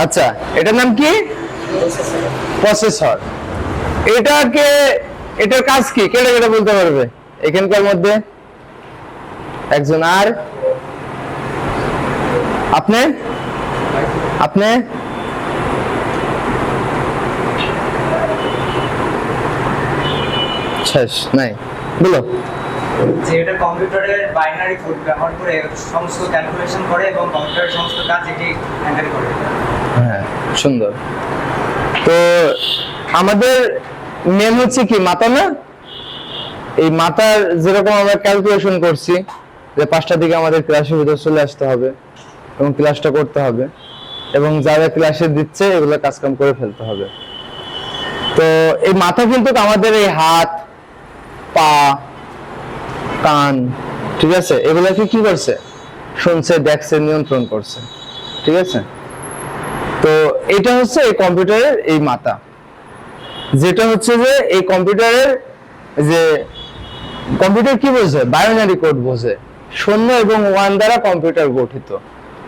আচ্ছা, এটার নাম কি? প্রসেসর। এটাকে, এটার কাজ কি কেটে কেটে বলতে পারবে এখানকার মধ্যে একজন? আর আপনি আপনি শেষ নাই, বলো। যে এটা কম্পিউটারের বাইনারি কোড ব্যবহার করে সমস্ত ক্যালকুলেশন করে এবং কম্পিউটারের সমস্ত কাজ এটি হ্যান্ডেল করে। হ্যাঁ, সুন্দর। তো আমাদের মেন হচ্ছে কি মাথা না? এই মাথার যেরকম আমরা ক্যালকুলেশন করছি যে 5টার দিকে আমাদের ক্লাসের ভিতর চলে আসতে হবে এবং ক্লাসটা করতে হবে এবং যারা ক্লাসে দিচ্ছে এগুলো কাজকাম করে ফেলতে হবে। তো এই মাথা কিন্তু আমাদের এই হাত, পা, কান, ঠিক আছে, এগুলোকে কি করছে? শুনছে, দেখছে, নিয়ন্ত্রণ করছে, ঠিক আছে। তো এটা হচ্ছে এই কম্পিউটারের এই মাথা, যেটা হচ্ছে যে এই কম্পিউটারের যে কম্পিউটার কি বোঝে? বাইনারি কোড বোঝে। 0 এবং 1 দ্বারা কম্পিউটার গঠিত,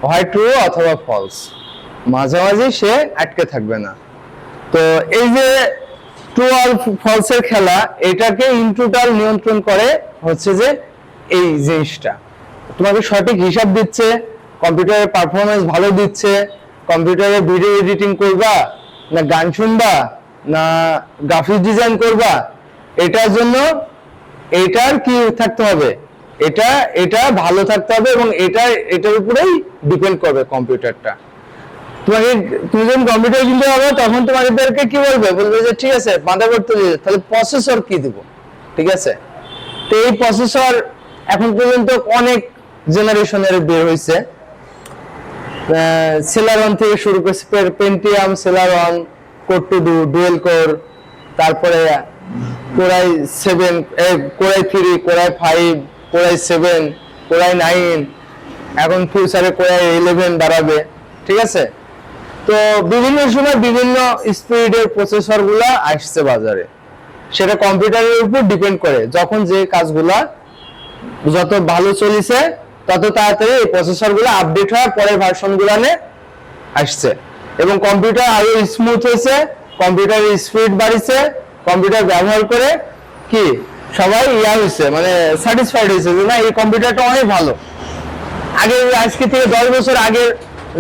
হয় ট্রু অথবা ফলস, মাঝামাঝি সে আটকে থাকবে না। তো এই যে ট্রু আর ফলসের খেলা, এটাকে ইন টোটাল নিয়ন্ত্রণ করে হচ্ছে যে এই জিনিসটা। তোমাকে সঠিক হিসাব দিচ্ছে, কম্পিউটারের পারফরমেন্স ভালো দিচ্ছে, কম্পিউটারে ভিডিও এডিটিং করবা না গান শুনবা না গ্রাফিক্স ডিজাইন করবা, এটার জন্য এটার কি থাকতে হবে? এটা এটা ভালো থাকতে হবে এবং এটার উপরেই ডিপেন্ড করবে কম্পিউটারটা। তোমাকে, তুমি যখন কম্পিউটার কিনতে হবে তখন তোমাদেরকে কি বলবে? বলবে যে ঠিক আছে মাদারবোর্ড তো দিলে, তাহলে প্রসেসর কি দিব? ঠিক আছে। তো এই প্রসেসর এখন পর্যন্ত অনেক জেনারেশনের বের হয়েছে, সেলারন থেকে শুরু করে Pentium, Celeron, core two dual core, তারপরে core i 7, core i 3, core i 5, core i 7, core i 9, এখন ফিউচারে কোরাই 11 দাঁড়াবে, ঠিক আছে। তো বিভিন্ন সময় বিভিন্ন স্পিডের প্রসেসর গুলা আসছে বাজারে, সেটা কম্পিউটারের উপর ডিপেন্ড করে। যখন যে কাজগুলা যত ভালো চলিছে তত তাড়াতাড়ি এই প্রসেসর গুলো আপডেট হওয়ার পরের ভার্সন গুলানে আসছে এবং কম্পিউটার আরো স্মুথ হয়েছে, কম্পিউটারের স্পিড বাড়িছে, কম্পিউটার ব্যবহার করে কি সবাই হয়েছে, মানে স্যাটিসফাইড হয়েছে যে না এই কম্পিউটারটা অনেক ভালো। আগে, আজকে থেকে 10 বছর আগের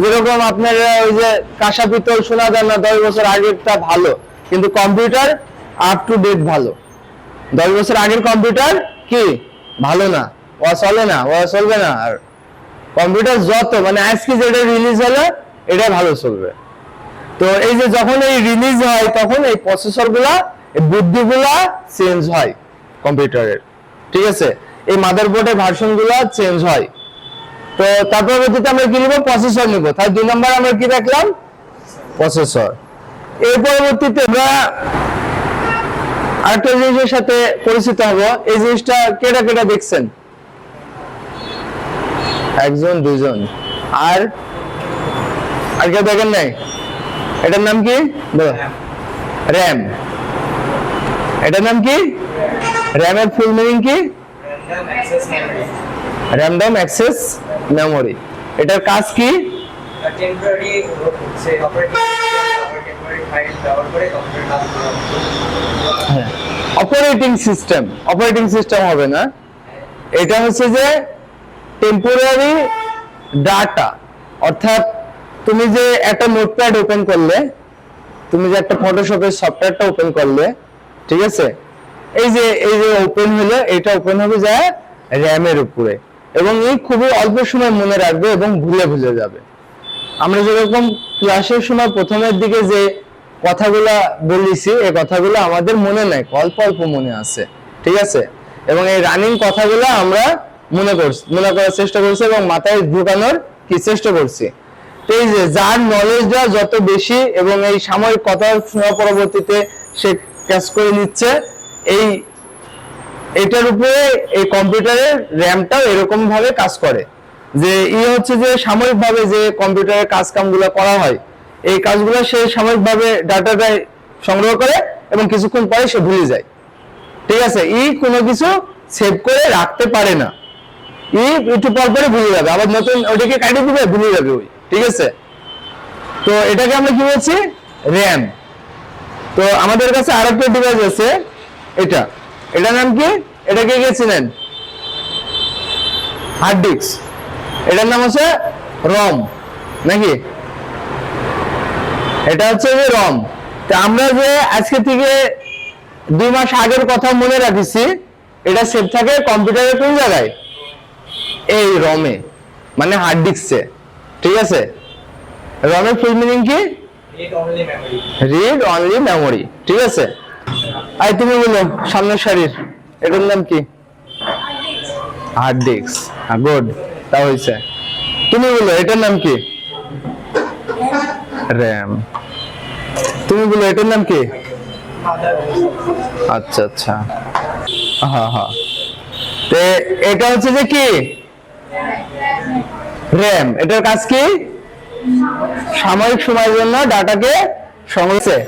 যেরকম আপনার ওই যে কাঁসা পিতল শোনা যায় না, 10 বছর আগেরটা ভালো, কিন্তু কম্পিউটার আপ টু ডেট ভালো। 10 বছর আগের কম্পিউটার কি ভালো না, ও চলে না, ও চলবে না। আর কম্পিউটার যত মানে আজকে যেটা রিলিজ হলো এটা ভালো চলবে। তো এই যে যখন এই রিলিজ হয় তখন এই প্রসেসর গুলা, এই বুদ্ধিগুলা চেঞ্জ হয় কম্পিউটারের, ঠিক আছে। এই মাদারবোর্ডের ভার্সন গুলা চেঞ্জ হয়। তো তার পরবর্তীতে আমরা কি নিব? প্রসেসর নিব। তাই 2 নম্বর আমরা কি রাখলাম? প্রসেসর। এর পরবর্তীতে আমরা আরেকটা জিনিসের সাথে পরিচিত হব। এই জিনিসটা কেটা কেটা দেখছেন? একজন, দুজন, আর আর কেউ দেখেন নাই? এটার নাম কি? র্যাম। এটার নাম কি? র্যামের ফুল মিনিং কি? Random access memory. এটার কাজ কি? টেম্পোরারি হচ্ছে টেম্পোরারি ফাইল ব্যবহার করে কম্পিউটার কাজ করা। অপারেটিং সিস্টেম হবে না, এটা হচ্ছে যে টেম্পোরারি ডাটা। অর্থাৎ তুমি যে একটা নোটপ্যাড ওপেন করলে, তুমি যে একটা ফটোশপের সফটওয়্যারটা ওপেন করলে, ঠিক আছে, এই যে ওপেন হলো, এটা ওপেন হবে যায় র্যামের উপরে এবং এই খুবই অল্প সময় মনে রাখবে এবং ভুলে যাবে। আমরা যেরকম ক্লাসের সময় প্রথমের দিকে যে কথাগুলা বলেছি, এই কথাগুলো আমাদের মনে নাই, অল্প অল্প মনে আছে, ঠিক আছে। এবং এই রানিং কথাগুলো আমরা মনে করার চেষ্টা করছি এবং মাথায় ঢুকানোর কি চেষ্টা করছি। তো এই যে যার নলেজটা যত বেশি এবং এই সাময়িক কথা শোনার পরবর্তীতে সে ক্যাচ করে নিচ্ছে, এটার উপরে এই কম্পিউটারের র্যামটাও এরকম ভাবে কাজ করে যে হচ্ছে যে সাময়িকভাবে যে কম্পিউটারের কাজ কামগুলো করা হয়, এই কাজগুলো সে সাময়িকভাবে ডাটাটা সংগ্রহ করে এবং কিছুক্ষণ পরে সে ভুলে যায়, ঠিক আছে। কোনো কিছু সেভ করে রাখতে পারে না, একটু পর পরে ভুলে যাবে, আবার নতুন ওইটাকে কাটিয়ে দিবে, ভুলে যাবে ওই, ঠিক আছে। তো এটাকে আমরা কি বলছি, র্যাম। তো আমাদের কাছে আরেকটা ডিভাইস আছে, এটার নাম কি, এটা কে গেছিলেন, হার্ড ডিস্ক। এটার নাম হচ্ছে রম, নাকি? এটা হচ্ছে যে রম। তো আমরা যে আজকে থেকে 2 মাস আগের কথা মনে রাখিছি, এটা সেভ থাকে কম্পিউটারের কোন জায়গায়, এই রমে, মানে হার্ড ডিস্কে। ঠিক আছে, রমের ফুল মিনিং কি, রিড অনলি মেমোরি। ঠিক আছে, আই তুমি বলো সামনের সারির, এটার নাম কি, হার্ড ডিস্ক। হ্যাঁ, গুড, তা হয়েছে। তুমি বলো এটার নাম কি, র্যাম। তুমি বলো এটার নাম কি, আচ্ছা আচ্ছা, হ্যাঁ হ্যাঁ। তো এটা হচ্ছে যে কি, র্যাম। এটার কাজ কি, সাময়িক সময়ের জন্য ডাটাকে সংরক্ষণ।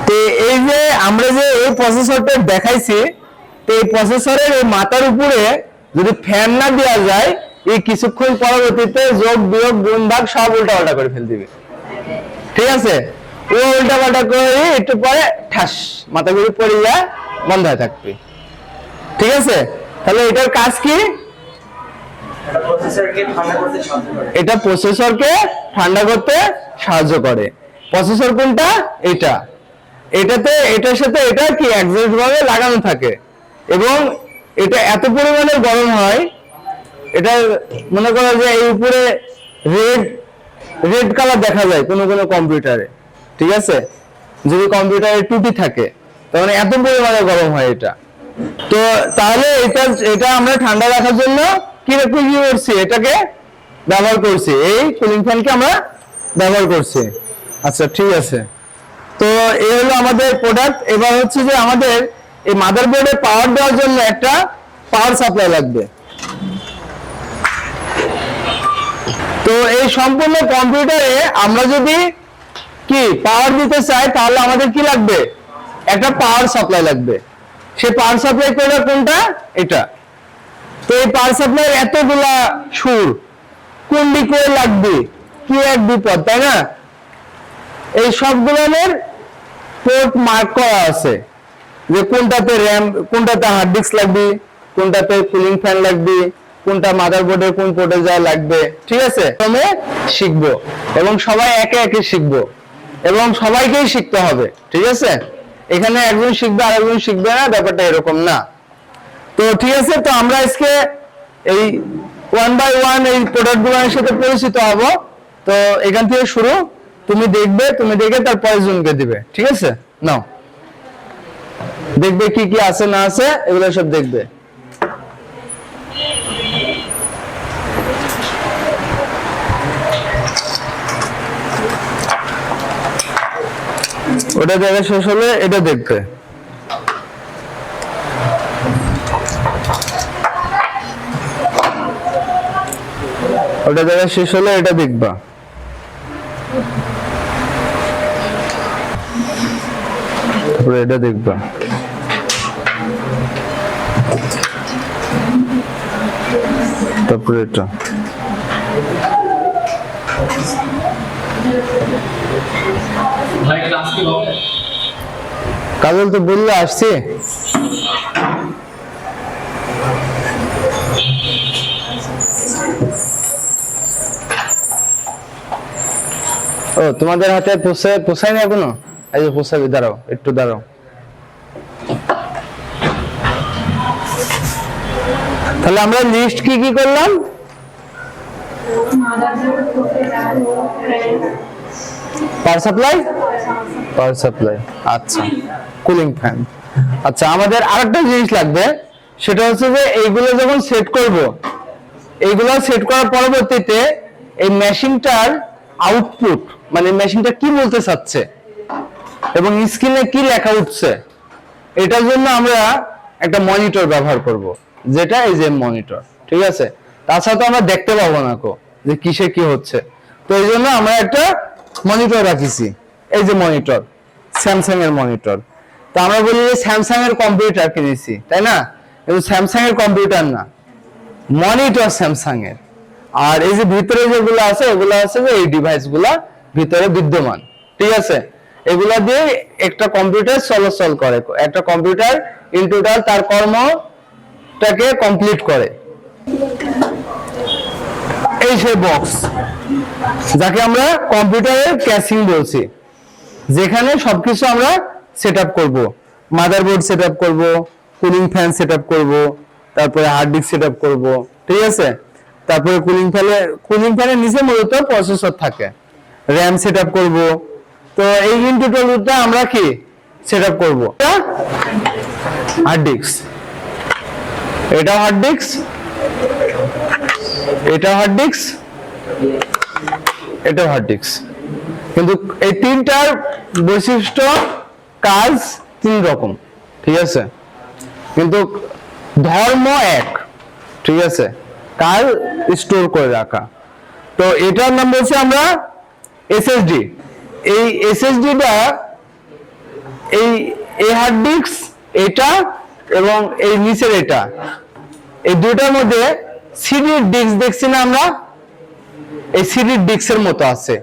তো এই যে আমরা যে এই প্রসেসরটা দেখাইছি, তো এই প্রসেসরের এই মাথার উপরে যদি ফ্যান না দেওয়া যায়, এই কিছুক্ষণ পরবর্তীতে যোগ বিয়োগ গুণ ভাগ সব উল্টাপাল্টা করে ফেল দিবে। ঠিক আছে, ও উল্টাপাল্টা করে একটু পরে ঠাস মাথা ঘুরে পড়ে যায়, বন্ধ হয়ে থাকবে। ঠিক আছে, তাহলে এটার কাজ কি, এটা প্রসেসরকে ঠান্ডা করতে সাহায্য করে। প্রসেসর কোনটা, এটা, এটাতে এটার সাথে এটা কি অ্যাডজাস্ট ভাবে লাগানো থাকে, এবং এটা এত পরিমাণে গরম হয়, এটা মনে করো যে এই উপরে রেড কালার দেখা যায় কোনো কোনো কম্পিউটারে। ঠিক আছে, যদি কম্পিউটারে ত্রুটি থাকে তখন এত পরিমাণে গরম হয় এটা। তো তাহলে এটা আমরা ঠান্ডা রাখার জন্য কিরকম কি করছি, এটাকে ব্যবহার করছি, এই কুলিং ফ্যানকে আমরা ব্যবহার করছি। আচ্ছা ঠিক আছে, তো এই হলো আমাদের প্রোডাক্ট। এবার হচ্ছে যে আমাদের এই মাদারবোর্ডে পাওয়ার দেওয়ার জন্য একটা পাওয়ার সাপ্লাই লাগবে। তো এই সম্পূর্ণ কম্পিউটারে আমরা যদি কি পাওয়ার দিতে চাই, তাহলে আমাদের কি লাগবে, একটা পাওয়ার সাপ্লাই লাগবে। সেই পাওয়ার সাপ্লাই কোডটা কোনটা, এটা। তো এই পাওয়ার সাপ্লাই এতগুলা সুর, কোন দিকে লাগবে, কি এক বিপদ, তাই না? এই সবগুলোর পোর্ট মার্ক করা আছে, যে কোনটাতে র্যাম, কোনটাতে হার্ড ডিস্ক লাগবে, কোনটাতে কুলিং ফ্যান লাগবে, কোনটা মাদারবোর্ডের কোন পোর্টে যা লাগবে। ঠিক আছে, প্রথমে শিখবো এবং সবাই একে একে শিখবো, এবং সবাইকেই শিখতে হবে। ঠিক আছে, এখানে একজন শিখবে আর একজন শিখবে না, ব্যাপারটা এরকম না। তো ঠিক আছে, তো আমরা আজকে এই 1 বাই 1 এই প্রোডাক্টগুলোর সাথে পরিচিত হব। তো এখান থেকে শুরু, তুমি দেখবে, তুমি দেখে তারপরে জনকে দিবে। ঠিক আছে, নাও দেখবে কি কি আছে না আছে, এগুলো সব দেখবে। ওটা দেখা শেষ হলে এটা দেখবে। ওটা দেখা শেষ হলে এটা দেখবা। তারপরে এটা দেখবা। তারপরে এটা। কাজল তো বললে আসছি। ও তোমাদের হাতে পোষায়নি এখনো? এই যে পোষাবি, দাঁড়াও একটু দাঁড়াও। তাহলে আমরা লিস্ট কি কি করলাম? পাওয়ার সাপ্লাই, আচ্ছা, কুলিং ফ্যান। আচ্ছা, আমাদের আরেকটা জিনিস লাগবে, সেটা হচ্ছে যে এইগুলো যখন সেট করব, এইগুলো সেট করার পরবর্তীতে এই মেশিনটার আউটপুট, মানে মেশিনটা কি বলতে চাচ্ছে এবং স্ক্রিনে কি লেখা উঠছে, এটার জন্য আমরা একটা মনিটর ব্যবহার করব, যেটা এই যে মনিটর। ঠিক আছে, তাছাড়া তো আমরা দেখতে পাবো না যে কিসে কি হচ্ছে। তো এই জন্য আমরা একটা মনিটর রাখিছি, এই যে মনিটর, স্যামসাং এর মনিটর। তো আমরা বলি যে স্যামসাং এর কম্পিউটার কিনেছি, তাই না? কিন্তু স্যামসাং এর কম্পিউটার না, মনিটর স্যামসাং এর। আর এই যে ভিতরে যেগুলো আছে, এগুলো আছে যে এই ডিভাইস গুলা ভিতরে বিদ্যমান, ঠিক আছে? এগুলা দিয়ে একটা কম্পিউটার চলাচল করে, একটা কম্পিউটার ইন টোটাল তার কর্মটাকে কমপ্লিট করে। এই সেই বক্স যাকে আমরা কম্পিউটারের ক্যাসিং বলছি, যেখানে সবকিছু আমরা সেট আপ করবো। মাদারবোর্ড সেট আপ করবো, কুলিং ফ্যান সেট আপ করবো, তারপরে হার্ড ডিস্ক সেট আপ করবো, ঠিক আছে? তারপরে কুলিং ফ্যানের নিচে মূলত প্রসেসর থাকে, র্যাম সেট আপ করবো। তো এই ইন টোটালটা আমরা কি সেট আপ করবো? হার্ড ডিস্ক, এটা হার্ড ডিস্ক, এটা হার্ড ডিস্ক, এটা হার্ড ডিস্ক। কিন্তু এই তিনটার বৈশিষ্ট্য, কাজ তিন রকম, ঠিক আছে? কিন্তু ধর্ম এক, ঠিক আছে? কাজ স্টোর করে রাখা। তো এটার নাম বলছি আমরা এসএসডি। এই এসএসডিটা এই হার্ড ডিস্ক এটা এবং এই নিচের এটা, এই দুটার মধ্যে সিডির ডিস্ক দেখছি না আমরা, এই সিডির ডিস্কের মতো আছে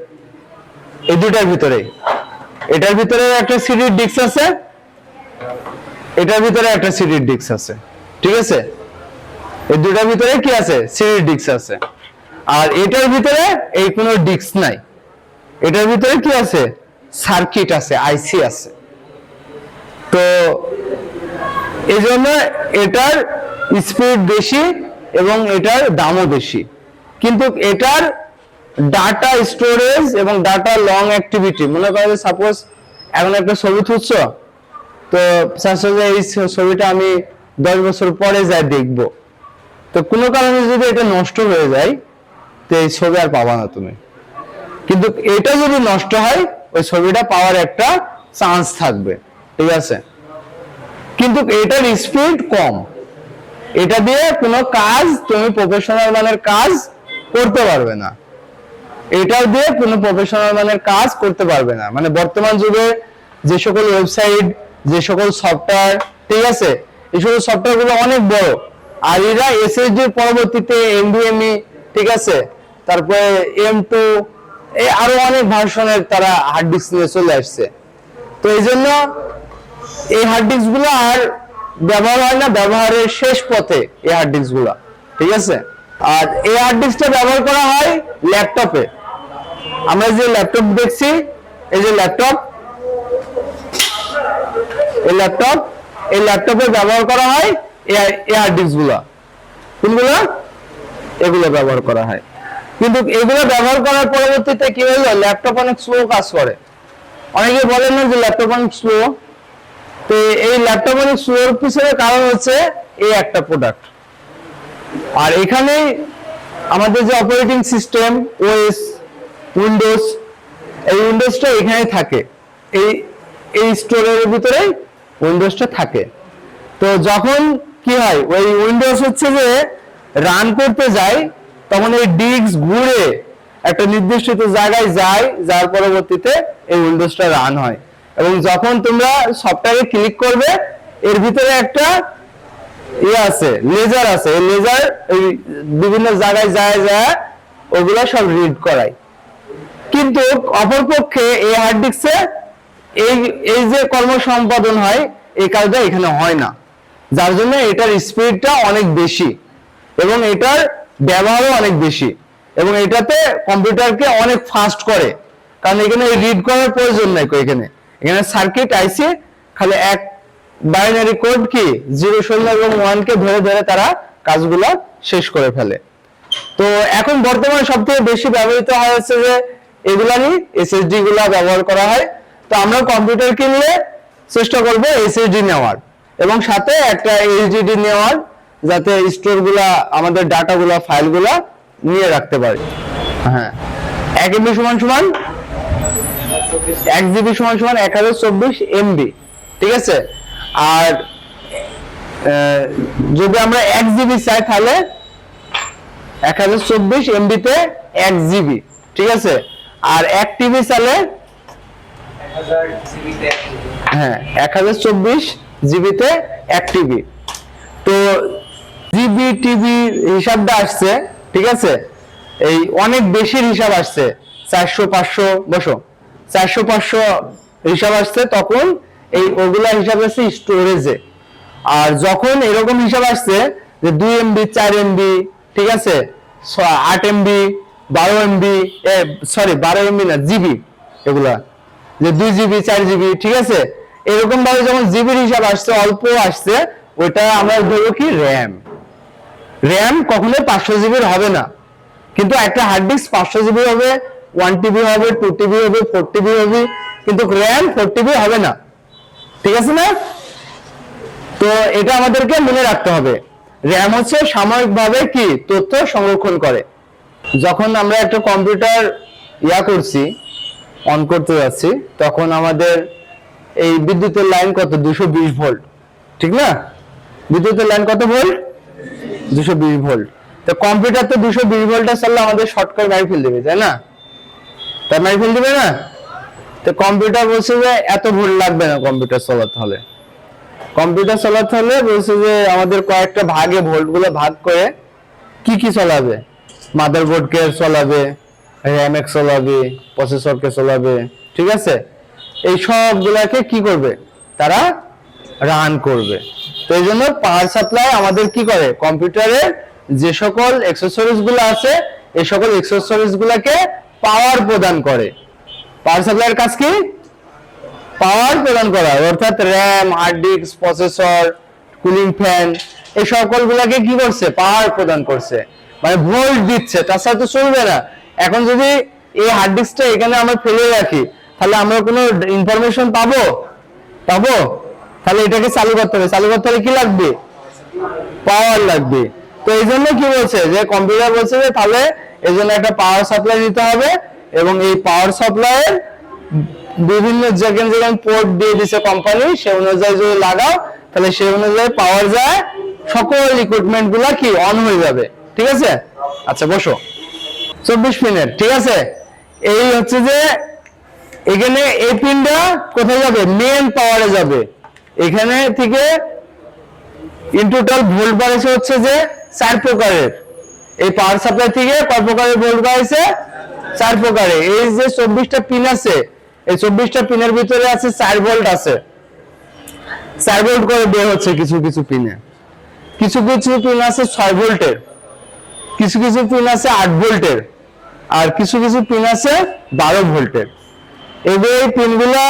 এই দুটার ভিতরে। এটার ভিতরে একটা সিডির ডিস্ক আছে, এটার ভিতরে একটা সিডির ডিস্ক আছে, ঠিক আছে? এই দুটার ভিতরে কি আছে? সিডির ডিস্ক আছে। আর এটার ভিতরে এই কোনো ডিস্ক নাই, এটার ভিতরে কি আছে? সার্কিট আছে, আইসি আছে। তো এই জন্য এটার স্পিড বেশি এবং এটার দামও বেশি, কিন্তু এটার ডাটা স্টোরেজ এবং ডাটা লং অ্যাক্টিভিটি, মনে করো সাপোজ এখন একটা ছবি তুলছো, তো চাচ্ছ যে এই ছবিটা আমি 10 বছর পরে যাই দেখবো, তো কোনো কারণে যদি এটা নষ্ট হয়ে যায় তো এই ছবি আর পাবা না তুমি। কিন্তু এটা যদি নষ্ট হয় ওই ছবিটা পাওয়ার একটা চান্স থাকবে, ঠিক আছে? কিন্তু এটার স্পিড কম, এটা দিয়ে কোনো কাজ তুমি প্রফেশনাল মানের কাজ করতে পারবে না, এটা দিয়ে কোনো প্রফেশনাল মানের কাজ করতে পারবে না। মানে বর্তমান যুগে যে সকল ওয়েবসাইট, যে সকল সফটওয়্যার, ঠিক আছে, এই সকল সফটওয়্যার গুলো অনেক বড়, আর এরা এসএসডি পরবর্তীতে এনভিএমই, ঠিক আছে, তারপরে M2 এই আরো অনেক ভার্সনের তারা হার্ড ডিস্ক নিয়ে চলে আসছে। তো এই জন্য এই হার্ড ডিস্ক গুলো আর ব্যবহার হয় না, ব্যবহারের শেষ পথে এই হার্ড ডিস্ক গুলা, ঠিক আছে? আর এই হার্ড ডিস্কটা ব্যবহার করা হয় ল্যাপটপে। আমরা যে ল্যাপটপ দেখছি, এই যে ল্যাপটপ, এই ল্যাপটপে ব্যবহার করা হয় এই হার্ড ডিস্ক গুলা। কোনগুলো? এগুলো ব্যবহার করা হয়। কিন্তু এগুলো ব্যবহার করার পরবর্তীতে কি হলো? ল্যাপটপ অনেক স্লো কাজ করে। অনেকে বলেন না যে ল্যাপটপ অনেক স্লো, তো এই ল্যাপটপ অনেক স্লোর পিছনে কারণ হচ্ছে এই একটা প্রোডাক্ট। আর এখানে আমাদের যে অপারেটিং সিস্টেম ওএস উইন্ডোজ, এই উইন্ডোজটা এখানে থাকে, এই স্টোরের ভিতরে উইন্ডোজটা থাকে। তো যখন কি হয়, ওই উইন্ডোজ হচ্ছে যে রান করতে যায়, তখন এই ডিস্ক ঘুরে একটা নির্দিষ্ট জায়গায় যায়, যার পরবর্তীতে এই উইন্ডোজটা রান হয়। এবং যখন তোমরা সফটওয়্যারে ক্লিক করবে, এর ভিতরে একটা আছে, লেজার আছে, এই লেজার এই বিভিন্ন জায়গায় যায় ওগুলা সব রিড করায়। কিন্তু অপরপক্ষে এই হার্ড ডিস্কে এই যে কর্ম সম্পাদন হয়, এই কাজটা এখানে হয় না, যার জন্য এটার স্পিডটা অনেক বেশি এবং এটার ব্যবহারও অনেক বেশি, এবং এটাতে কম্পিউটারকে অনেক ফাস্ট করে, কারণ এখানে রিড করার প্রয়োজন নাই। এখানে সার্কিট আইসি খালি এক বাইনারি কোড কি 0 শূন্য এবং 1 কে ধরে ধরে তারা কাজগুলো শেষ করে ফেলে। তো এখন বর্তমানে সবথেকে বেশি ব্যবহৃত হয় হচ্ছে যে এগুলারই এসএসডি গুলা ব্যবহার করা হয়। তো আমরা কম্পিউটার কিনলে চেষ্টা করব এসএসডি নেওয়ার এবং সাথে একটা এইচডিডি নেওয়ার, যাতে স্টোর গুলা আমাদের ডাটা গুলা ফাইল গুলা নিয়ে রাখতে পারি। হ্যাঁ, 1 MB সমান 1 GB সমান 1024 MB, ঠিক আছে? আর যদি আমরা 1 GB চাই তাহলে 1024 MB তে 1 GB, ঠিক আছে? আর 1 TB চাইলে 1024 GB তে 1 TB। তো জিবি টিবি হিসাবটা আসছে, ঠিক আছে? এই অনেক বেশি হিসাব আসছে, 400 500 বসো 400 500 হিসাব আসছে, তখন এই ওগুলা হিসাব আছে স্টোরেজে। আর যখন এরকম হিসাব আসছে যে 2 MB 4 MB, ঠিক আছে, 8 MB 12 MB, সরি 12 MB না, জিবি, এগুলা যে 2 GB 4 GB, ঠিক আছে, এরকম ভাবে যখন জিবির হিসাব আসছে, অল্প আসছে, ওইটা আমরা ধরবো কি র্যাম। র্যাম কখনো 500 জিবির হবে না, কিন্তু একটা হার্ড ডিস্ক 500 জিবি হবে, 1 TB হবে, 2 TB হবে, 4 TB হবে, কিন্তু র্যাম 4 TB হবে না, ঠিক আছে না? তো এটা আমাদেরকে মনে রাখতে হবে। র্যাম হচ্ছে সাময়িকভাবে কি তথ্য সংরক্ষণ করে। যখন আমরা একটা কম্পিউটার করছি, অন করতে যাচ্ছি, তখন আমাদের এই বিদ্যুতের লাইন কত, 220 ভোল্ট, ঠিক না? বিদ্যুতের লাইন কত ভোল্ট, 220 ভোল্ট। তো কম্পিউটার তো 220 ভোল্টে চললে আমাদের শর্টকাট মারি ফেল দেবে, তাই না? তাই মারি ফেল দিবে না? তো কম্পিউটার বলছে যে এত ভোল্ট লাগবে না কম্পিউটার চালাতে হলে। কম্পিউটার চালাতে হলে বলছে যে আমাদের কয়েকটা ভাগে ভোল্ট গুলো ভাগ করে কি কি চালাবে, মাদারবোর্ড কে চালাবে, র্যাম কে চালাবে, প্রসেসর কে চালাবে, ঠিক আছে, এই সবগুলাকে কি করবে, তারা রান করবে। তো এই জন্য পাওয়ার সাপ্লাই আমাদের কি করে, কম্পিউটারের যে সকল অ্যাক্সেসরিজ গুলো আছে এই সকল অ্যাক্সেসরিজ গুলাকে পাওয়ার প্রদান করে। পাওয়ার সাপ্লাইয়ের কাজ কি, পাওয়ার প্রদান করা, অর্থাৎ RAM, hard disk, processor, cooling fan, এই সকলগুলোকে কি করছে, পাওয়ার প্রদান করছে, মানে ভোল্ট দিচ্ছে, তাছাড়া তো চলবে না। এখন যদি এই হার্ড ডিস্কটা এখানে আমরা ফেলে রাখি, তাহলে আমরা কোনো ইনফরমেশন পাবো? তাহলে এটাকে চালু করতে হবে, চালু করতে হলে কি লাগবে, পাওয়ার লাগবে। তো এই জন্য কি বলছে যে কম্পিউটার বলছে যে তাহলে এই জন্য একটা পাওয়ার সাপ্লাই নিতে হবে, এবং এই পাওয়ার সাপ্লাইয়ের বিভিন্ন যেখানে পোর্ট দিয়ে দিছে কোম্পানি, সে অনুযায়ী যদি লাগাও তাহলে সেই অনুযায়ী পাওয়ার যায়, সকল ইকুইপমেন্ট গুলা কি অন হয়ে যাবে, ঠিক আছে? আচ্ছা বসো, 24 পিনের, ঠিক আছে। এই হচ্ছে যে এখানে এই পিনটা কোথায় যাবে, মেন পাওয়ারে যাবে। এখানে থেকে ইন টোটাল ভোল্ট বাড়ছে হচ্ছে যে 4 প্রকারের। এই পাওয়ার সাপ্লাই থেকে কয় প্রকারের ভোল্ট বাড়ছে, 4 প্রকারে। এই যে 24টা পিন আছে, এই 24টা পিনের ভিতরে আছে 4 ভোল্ট আছে, 4 ভোল্ট করে বের হচ্ছে কিছু কিছু পিনে। কিছু কিছু পিন আছে 6 ভোল্টের, কিছু কিছু পিন আছে 8 ভোল্টের, আর কিছু কিছু পিন আছে 12 ভোল্টের। এবার এই পিনগুলা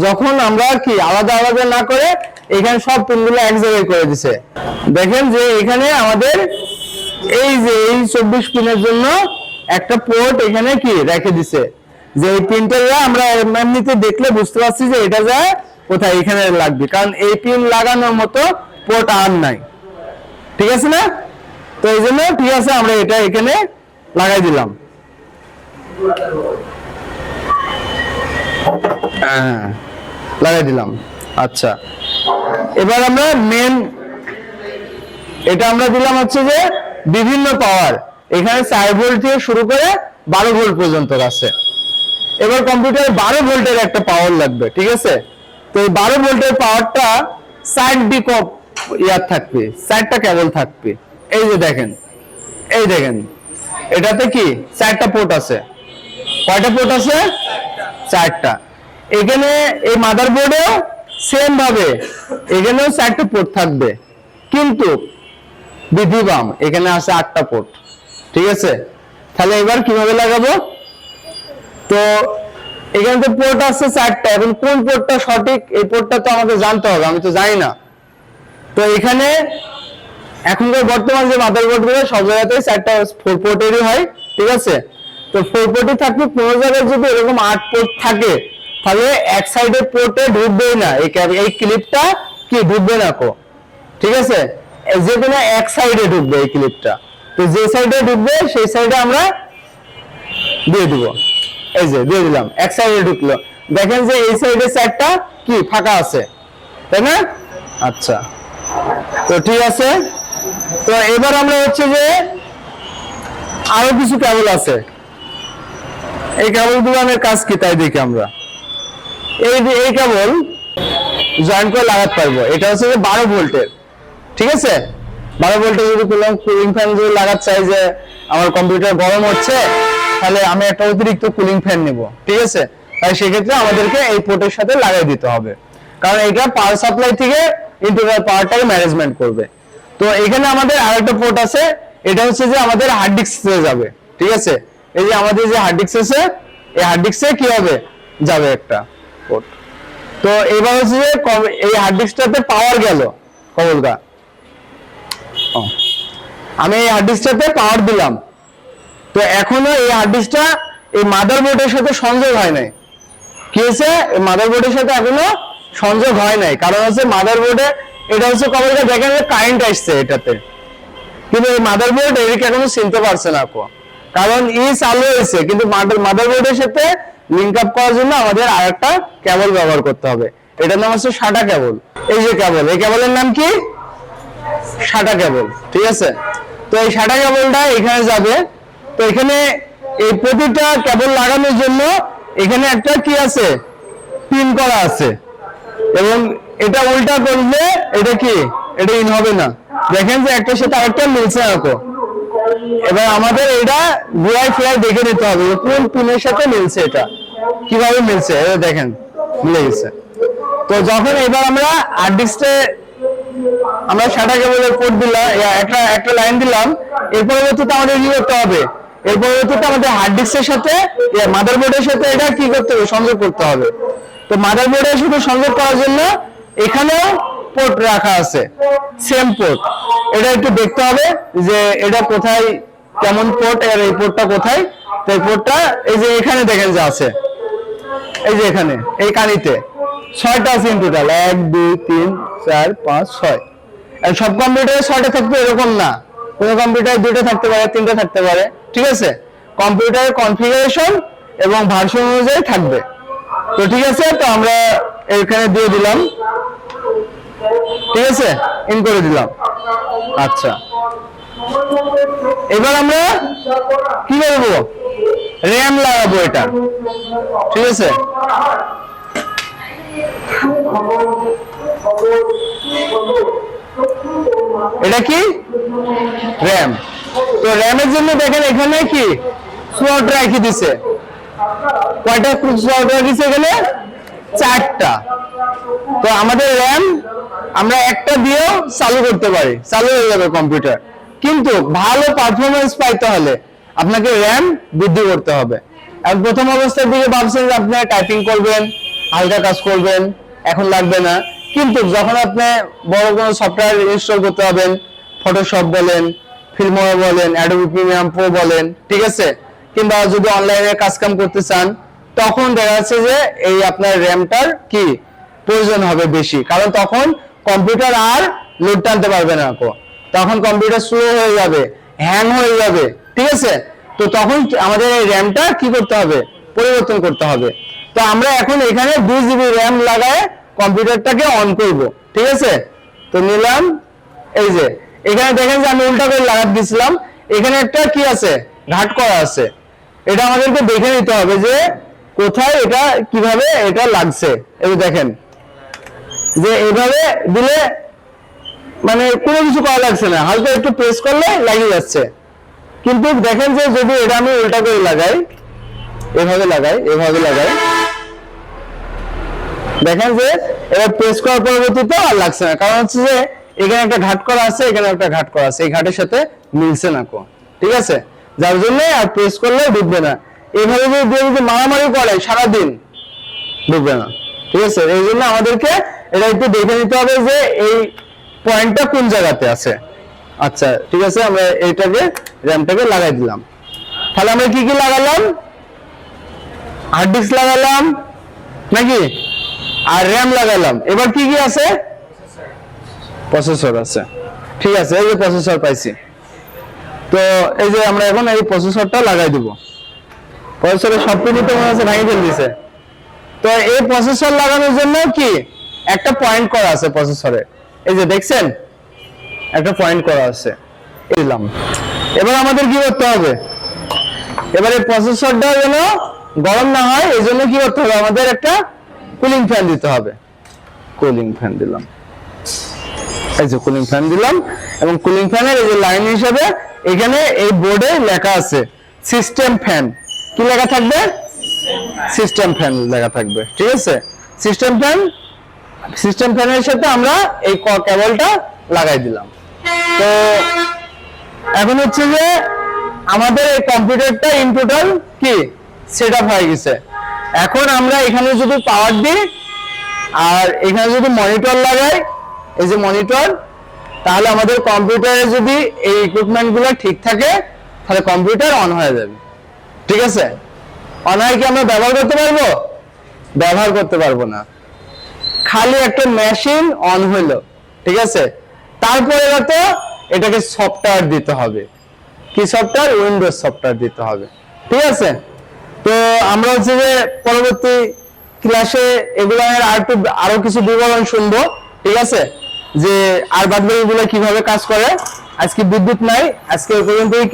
যখন আমরা কি আলাদা আলাদা না করে এখানে সব পিনগুলো এক জায়গায় করে দিছে, দেখেন যে এখানে আমাদের এই যে এই 24 পিনের জন্য একটা পোর্ট এখানে কি রেখে দিছে, যে এই পিনটা আমরা এমনিতে দেখলে বুঝতে পারছি যে এটা যায় কোথায়, এখানে লাগবে, কারণ এই পিন লাগানোর মতো পোর্ট আর নাই, ঠিক আছে না? তো এই জন্য ঠিক আছে, আমরা এটা এখানে লাগাই দিলাম। হ্যাঁ লাগাই দিলাম। আচ্ছা, এবার আমরা মেন এটা আমরা দিলাম হচ্ছে যে বিভিন্ন পাওয়ার, এখানে 4 ভোল্ট থেকে শুরু করে 12 ভোল্ট পর্যন্ত আছে। এবার কম্পিউটারে 12 ভোল্টের একটা পাওয়ার লাগবে, ঠিক আছে? তো এই 12 ভোল্টের পাওয়ারটা 4 থাকবে, 4টা কেবল থাকবে। এই যে দেখেন, এই দেখেন এটাতে কি 4টা পোর্ট আছে। কয়টা পোর্ট আছে, 4টা। এখানে এই মাদারবোর্ডেও সেম ভাবে এখানেও 4টা পোর্ট থাকবে, কিন্তু বিধিবাম এখানে আছে 8টা পোর্ট, ঠিক আছে? তাহলে এবার কিভাবে লাগাবো, তো এখানে তো পোর্ট আছে 4টা, এখন কোন পোর্টটা সঠিক এই পোর্টটা তো আমাদের জানতে হবে, আমি তো জানি না। তো এখানে এখনকার বর্তমান যে মাদারবোর্ড গুলো সব জায়গাতেই 4টা 4 পোর্টেরই হয়, ঠিক আছে? তো 4 পোর্টই থাকবে, কোনো জায়গায় যদি এরকম 8 পোর্ট থাকে তাহলে এক সাইডে পোর্টে ঢুকবেই না, এই ক্লিপটা কি ঢুকবে না কো, ঠিক আছে? যে কোনো এক সাইডে ঢুকবে এই ক্লিপটা, তো যে সাইডে ঢুকবে সেই সাইডে আমরা দিয়ে দিব। এই যে দিয়ে দিলাম, এক সাইডে ঢুকলো, দেখেন যে এই সাইডে 4টা কি ফাঁকা আছে, তাই না? আচ্ছা, তো ঠিক আছে। তো এবার আমরা হচ্ছে যে আরো কিছু কেবল আছে, এই কেবলগুলো আমার কাজ কি তাই দেখি আমরা। এই কেবল জয়েন্ট করে লাগাতে পারবো, এটা হচ্ছে যে 12 ভোল্টের, ঠিক আছে? 12 ভোল্টের যদি কুলিং ফ্যান যদি লাগাতে চাই, যে আমার কম্পিউটার গরম হচ্ছে তাহলে আমি একটা অতিরিক্ত কুলিং ফ্যান নিব, ঠিক আছে? তাই সেক্ষেত্রে আমাদেরকে এই পোর্টের সাথে লাগাই দিতে হবে, কারণ এটা পাওয়ার সাপ্লাই থেকে ইন্টারনাল পাওয়ারটাকে ম্যানেজমেন্ট করবে। তো এখানে আমাদের আরেকটা পোর্ট আছে, এটা হচ্ছে যে আমাদের হার্ড ডিস্কে যাবে, ঠিক আছে? এই যে আমাদের যে হার্ড ডিস্ক আছে, এই হার্ড ডিস্কে কি হবে, যাবে একটা পোর্ট। তো এবার হচ্ছে যে এই হার্ড ডিস্কটাতে পাওয়ার গেল, কবলকা আমি এই হার্ড ডিস্কটাতে পাওয়ার দিলাম, তো এখনো এই হার্ড ডিস্কটা এই মাদারবোর্ডের সাথে সংযোগ হয় নাই। কি হয়েছে, এই মাদারবোর্ডের সাথে এখনো সংযোগ হয় নাই, কারণ হচ্ছে মাদারবোর্ডে এটা হচ্ছে কবলকা দেখেন কারেন্ট আসছে এটাতে, কিন্তু এই মাদারবোর্ড এদিকে এখনো চিনতে পারছে না, কারণ চালু হয়েছে, কিন্তু মাদারবোর্ডের সাথে লিংক আপ করার জন্য আমাদের আরেকটা কেবল ব্যবহার করতে হবে, এটার নাম হচ্ছে SATA কেবল। এই যে কেবল, এই কেবলের নাম কি, SATA কেবল, ঠিক আছে? তো এই SATA কেবলটা এখানে যাবে। তো এখানে এই প্রতিটা কেবল লাগানোর জন্য এখানে একটা কি আছে, পিন করা আছে, এবং এটা উল্টা করলে এটা কি, এটা ইন হবে না। দেখেন যে একটার সাথে আরেকটা মিলছে না। এবার আমাদের এটা ঘুরাই ফিরাই দেখে নিতে হবে কোন পিনের সাথে মিলছে, এটা কিভাবে মিলছে, এটা দেখেন মিলে গেছে। তো যখন এবার আমরা হার্ড ডিস্কে আমরা SATA কেবলের পোর্ট দিলাম, একটা লাইন দিলাম, এর পরবর্তীতে আমাদের কি করতে হবে, এর পরবর্তীতে আমাদের হার্ড ডিস্কের সাথে মাদারবোর্ডের সাথে এটা কি করতে হবে, সংযোগ করতে হবে। তো মাদারবোর্ডের সাথে সংযোগ করার জন্য এখানেও পোর্ট রাখা আছে, সেম পোর্ট। এটা একটু দেখতে হবে যে এটা কোথায়, কেমন পোর্ট, আর এই পোর্টটা কোথায়। তো এই পোর্টটা এই যে এখানে দেখেন যে আছে, এই যে এখানে এই কানিতে 6টা আছে ইন টোটাল, 1 2 3 4 5 6। আর সব কম্পিউটারে 6টা থাকবে এরকম না, কোন কম্পিউটারে 2টা থাকতে পারে, 3টা থাকতে পারে, ঠিক আছে? কম্পিউটারের কনফিগারেশন এবং ভার্সন অনুযায়ী থাকবে। তো ঠিক আছে, তো আমরা এখানে দিয়ে দিলাম, ঠিক আছে, ইন করে দিলাম। আচ্ছা, এবার আমরা কি করবো, র্যাম লাগাবো এটা, ঠিক আছে? এটা কি র্যাম। তো র্যামের জন্য দেখেন এখানে কি স্লট রেখে দিছে, কয়টা স্লট রেখেছে এখানে, 4টা। তো আমাদের র্যাম আমরা একটা দিয়েও চালু করতে পারি, চালু হয়ে যাবে কম্পিউটার। কিন্তু ভালো পারফরমেন্স পাইতে হলে আপনাকে র্যাম বৃদ্ধি করতে হবে। আর প্রথম অবস্থার দিকে ভাবছেন যে আপনি টাইপিং করবেন, হালকা কাজ করবেন, এখন লাগবে না। কিন্তু যখন আপনি বড় কোনো সফটওয়্যার ইনস্টল করতে হবেন, ফটোশপ বলেন, ফিল্মোরা বলেন, অ্যাডোবি প্রিমিয়াম প্রো বলেন, ঠিক আছে, কিংবা যদি অনলাইনে কাজকাম করতে চান, তখন দেখা যাচ্ছে যে এই আপনার র্যামটার কি প্রয়োজন হবে বেশি, কারণ তখন কম্পিউটার আর লোড টানতে পারবে না, তখন কম্পিউটার স্লো হয়ে যাবে, হ্যাং হয়ে যাবে, ঠিক আছে? তো তখন আমাদের এই র্যামটা কি করতে হবে, পরিবর্তন করতে হবে। তো আমরা এখন এখানে 2 GB র্যাম লাগায় কম্পিউটারটাকে অন করব, ঠিক আছে? তো নিলাম, এই যে এখানে দেখেন যে আমি উল্টা করে লাগাতে দিয়েছিলাম, এখানে একটা কি আছে, ঘাট করা আছে। এটা আমাদেরকে দেখে নিতে হবে যে কোথায় এটা কিভাবে এটা লাগছে। এই দেখেন যে এইভাবে দিলে মানে কোনো কিছু করা লাগছে না, হালকা একটু প্রেস করলে লাগিয়ে যাচ্ছে। কিন্তু দেখেন যে যদি এটা আমি উল্টা করে লাগাই, এভাবে লাগাই, এভাবে লাগাই, দেখেন যে এবার প্রেস করার পরবর্তীতে আর লাগছে না, কারণ হচ্ছে যে এখানে একটা ঘাট করা আছে, এখানে একটা ঘাট করা আছে, এই ঘাটের সাথে মিলছে না, ঠিক আছে? যার জন্য আর প্রেস করলে ঢুকবে না। এইভাবে যদি মারামারি করে সারাদিন ঢুকবে না, ঠিক আছে? এই জন্য আমাদেরকে এটা একটু দেখে নিতে হবে যে এই পয়েন্টটা কোন জায়গাতে আছে। আচ্ছা, ঠিক আছে, আমরা এইটাকে র্যামটাকে লাগাই দিলাম। তাহলে আমরা কি কি লাগালাম, হার্ড ডিস্ক লাগালাম নাকি, আর র্যাম লাগালাম। এবার কি কি আছে, প্রসেসর আছে, ঠিক আছে? এই যে প্রসেসর পাইছি, তো এই যে আমরা এখন এই প্রসেসরটা লাগাই দিব। প্রসেসরের সব পিনই তো মনে হচ্ছে ভেঙে দিয়েছে। তো এই প্রসেসর লাগানোর জন্য কি একটা পয়েন্ট করা আছে প্রসেসরে, এই যে দেখছেন একটা পয়েন্ট করা আছে, দিলাম। এবার আমাদের কি করতে হবে, এবারে প্রসেসরটা যেন গরম না হয় এই জন্য কি করতে হবে, আমাদের একটা কুলিং ফ্যান দিতে হবে। কুলিং ফ্যান দিলাম, এই যে কুলিং ফ্যান দিলাম, এবং কুলিং ফ্যানের এই যে লাইন হিসেবে এখানে এই বোর্ডে লেখা আছে সিস্টেম ফ্যান, কি লেখা থাকবে? সিস্টেম ফ্যান লেখা থাকবে। ঠিক আছে, সিস্টেম ফ্যানের সাথে আমরা এই কেবলটা লাগাই দিলাম। তো এখন হচ্ছে যে আমাদের এই কম্পিউটারটা ইন টোটাল কি সেটআপ হয়ে গেছে। এখন আমরা এখানে যদি পাওয়ার দিই আর এখানে যদি মনিটর লাগাই, এই যে মনিটর, তাহলে আমাদের কম্পিউটারে যদি এই ইকুইপমেন্ট গুলো ঠিক থাকে তাহলে কম্পিউটার অন হয়ে যাবে। ঠিক আছে, অন হয় কি আমরা ব্যবহার করতে পারবো? ব্যবহার করতে পারবো না। খালি একটা মেশিন অন হইলো, ঠিক আছে, তারপরে তো এটাকে সফটওয়্যার দিতে হবে। কি সফটওয়্যার? উইন্ডোজ সফটওয়্যার দিতে হবে। ঠিক আছে, তো আমরা হচ্ছে যে পরবর্তী ক্লাসে এগুলোর আরো কিছু বিবরণ শুনবো। ঠিক আছে, যে আর বাদ বাকিগুলো কিভাবে কাজ করে। আজকে বিদ্যুৎ নাই, আজকে এই পর্যন্তই।